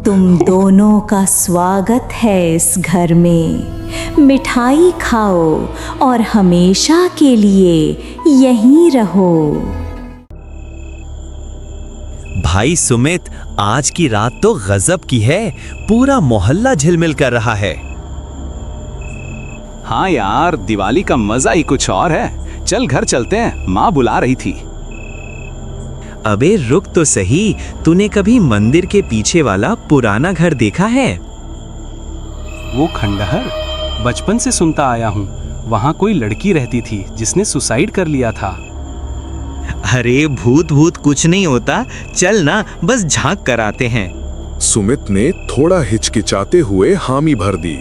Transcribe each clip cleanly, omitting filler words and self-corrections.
तुम दोनों का स्वागत है इस घर में। मिठाई खाओ और हमेशा के लिए यहीं रहो। भाई सुमित, आज की रात तो गजब की है। पूरा मोहल्ला झिलमिल कर रहा है। हाँ यार, दिवाली का मजा ही कुछ और है। चल घर चलते हैं, माँ बुला रही थी। अबे रुक तो सही, तूने कभी मंदिर के पीछे वाला पुराना घर देखा है? वो खंडहर बचपन से सुनता आया हूँ। वहाँ कोई लड़की रहती थी जिसने सुसाइड कर लिया था। अरे भूत भूत कुछ नहीं होता, चल ना बस झांक कर आते हैं। सुमित ने थोड़ा हिचकिचाते हुए हामी भर दी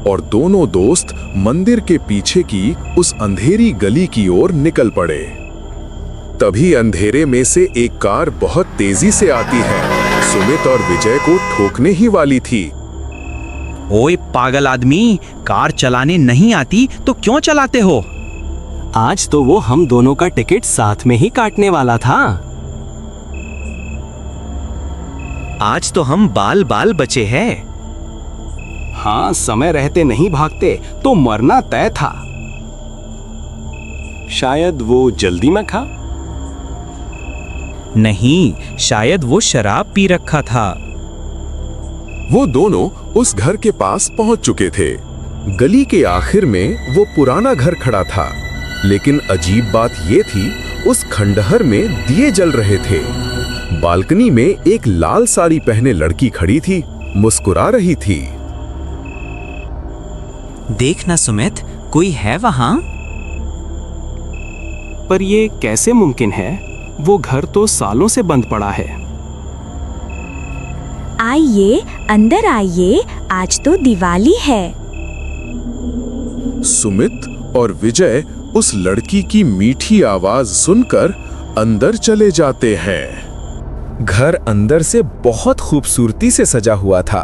और दोनों दोस्त मंदिर के पीछे की उस अंधेरी गली की ओर निकल पड़े। तभी अंधेरे में से एक कार बहुत तेजी से आती है। सुमित और विजय को ठोकने ही वाली थी। ओए पागल आदमी, कार चलाने नहीं आती तो क्यों चलाते हो? आज तो वो हम दोनों का टिकट साथ में ही काटने वाला था। आज तो हम बाल बाल बचे हैं। हाँ, समय रहते नहीं भागते तो मरना तय था। शायद वो जल्दी में खा। नहीं, शायद वो शराब पी रखा था। वो दोनों उस घर के पास पहुंच चुके थे। गली के आखिर में वो पुराना घर खड़ा था, लेकिन अजीब बात ये थी, उस खंडहर में दिए जल रहे थे। बालकनी में एक लाल साड़ी पहने लड़की खड़ी थी, मुस्कुरा रही थी। देखना सुमित, कोई है वहां? पर ये कैसे मुमकिन है? वो घर तो सालों से बंद पड़ा है। आइए, अंदर आइए, आज तो दिवाली है। सुमित और विजय उस लड़की की मीठी आवाज सुनकर अंदर चले जाते हैं। घर अंदर से बहुत खूबसूरती से सजा हुआ था।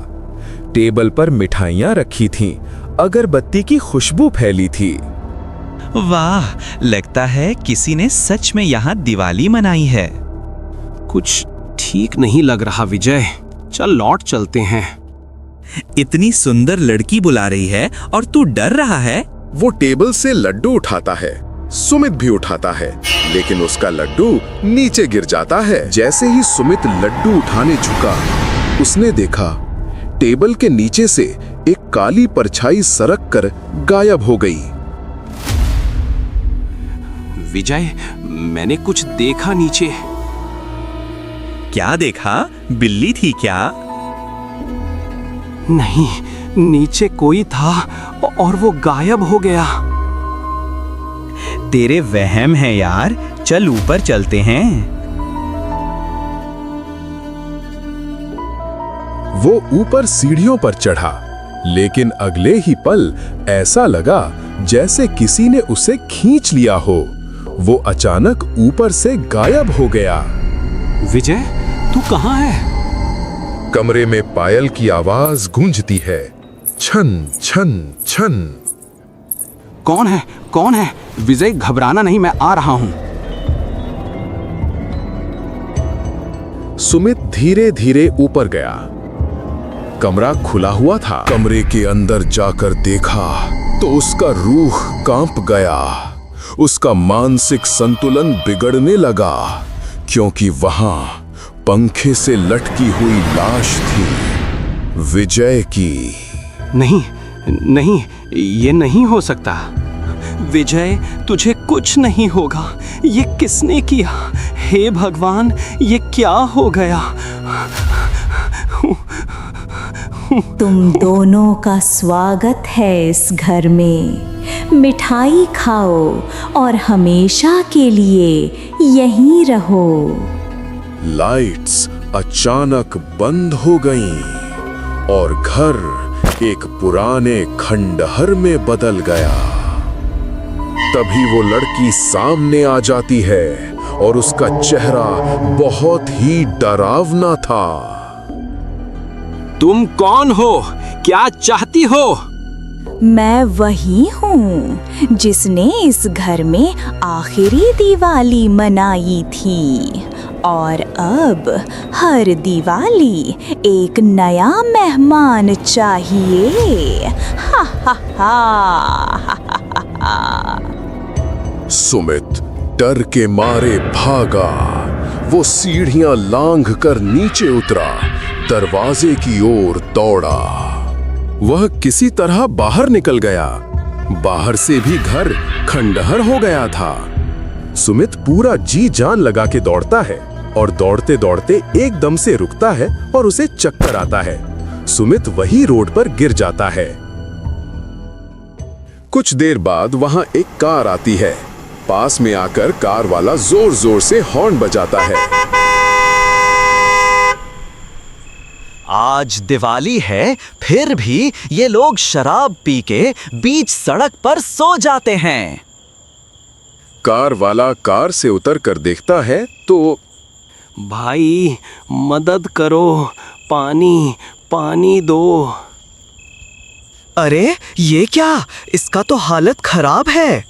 टेबल पर मिठाइयां रखी थीं, अगरबत्ती की खुशबू फैली थी। वाह, लगता है किसी ने सच में यहाँ दिवाली मनाई है। कुछ ठीक नहीं लग रहा विजय, चल लौट चलते हैं। इतनी सुंदर लड़की बुला रही है और तू डर रहा है? वो टेबल से लड्डू उठाता है, सुमित भी उठाता है, लेकिन उसका लड्डू नीचे गिर जाता है। जैसे ही सुमित लड्डू उठाने झुका, उसने देखा टेबल के नीचे से एक काली परछाई सरक कर गायब हो गई। विजय, मैंने कुछ देखा नीचे। क्या देखा? बिल्ली थी क्या? नहीं, नीचे कोई था और वो गायब हो गया। तेरे वहम है यार, चल ऊपर चलते हैं। वो ऊपर सीढ़ियों पर चढ़ा, लेकिन अगले ही पल ऐसा लगा जैसे किसी ने उसे खींच लिया हो। वो अचानक ऊपर से गायब हो गया। विजय, तू कहाँ है? कमरे में पायल की आवाज गूंजती है, छन छन छन। कौन है? कौन है? विजय, घबराना नहीं, मैं आ रहा हूं। सुमित धीरे धीरे ऊपर गया। कमरा खुला हुआ था। कमरे के अंदर जाकर देखा तो उसका रूह कांप गया। उसका मानसिक संतुलन बिगड़ने लगा, क्योंकि वहां पंखे से लटकी हुई लाश थी, विजय की। नहीं नहीं, ये नहीं हो सकता। विजय, तुझे कुछ नहीं होगा। ये किसने किया? हे भगवान, ये क्या हो गया? तुम दोनों का स्वागत है इस घर में। मिठाई खाओ और हमेशा के लिए यहीं रहो। लाइट्स अचानक बंद हो गईं और घर एक पुराने खंडहर में बदल गया। तभी वो लड़की सामने आ जाती है और उसका चेहरा बहुत ही डरावना था। तुम कौन हो? क्या चाहती हो? मैं वही हूँ जिसने इस घर में आखिरी दिवाली मनाई थी। और अब हर दिवाली एक नया मेहमान चाहिए। हा हा हा। सुमित डर के मारे भागा। वो सीढ़ियां लांघ कर नीचे उतरा, दरवाजे की ओर दौड़ा। वह किसी तरह बाहर निकल गया। बाहर से भी घर खंडहर हो गया था। सुमित पूरा जी जान लगा के दौड़ता है और दौड़ते दौड़ते एकदम से रुकता है और उसे चक्कर आता है। सुमित वही रोड पर गिर जाता है। कुछ देर बाद वहां एक कार आती है। पास में आकर कार वाला जोर जोर से हॉर्न बजाता है। आज दिवाली है, फिर भी ये लोग शराब पी के बीच सड़क पर सो जाते हैं। कार वाला कार से उतर कर देखता है तो भाई मदद करो, पानी पानी दो। अरे ये क्या, इसका तो हालत खराब है।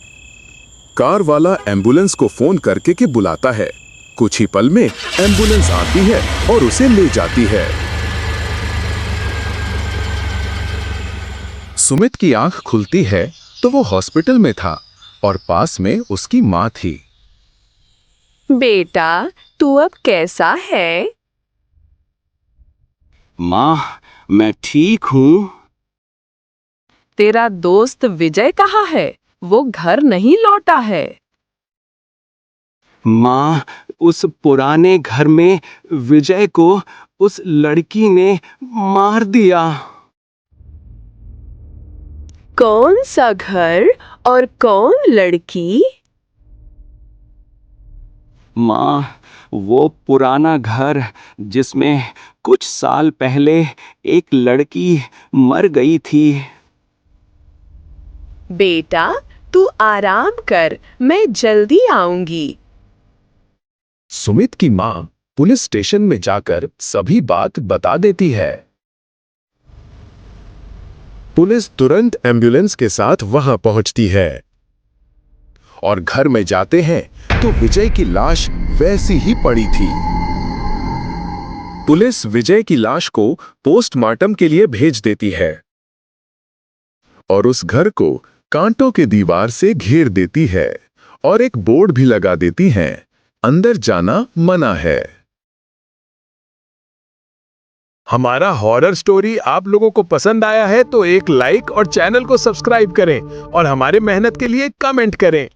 कार वाला एम्बुलेंस को फोन करके के बुलाता है। कुछ ही पल में एम्बुलेंस आती है और उसे ले जाती है। सुमित की आंख खुलती है तो वो हॉस्पिटल में था और पास में उसकी माँ थी। बेटा, तू अब कैसा है? माँ, मैं ठीक हूँ। तेरा दोस्त विजय कहाँ है? वो घर नहीं लौटा है। माँ, उस पुराने घर में विजय को उस लड़की ने मार दिया। कौन सा घर और कौन लड़की? माँ, वो पुराना घर जिसमें कुछ साल पहले एक लड़की मर गई थी। बेटा, तू आराम कर, मैं जल्दी आऊंगी। सुमित की माँ पुलिस स्टेशन में जाकर सभी बात बता देती है। पुलिस तुरंत एम्बुलेंस के साथ वहां पहुंचती है और घर में जाते हैं तो विजय की लाश वैसी ही पड़ी थी। पुलिस विजय की लाश को पोस्टमार्टम के लिए भेज देती है और उस घर को कांटों के दीवार से घेर देती है और एक बोर्ड भी लगा देती है, अंदर जाना मना है। हमारा हॉरर स्टोरी आप लोगों को पसंद आया है तो एक लाइक और चैनल को सब्सक्राइब करें और हमारे मेहनत के लिए कमेंट करें।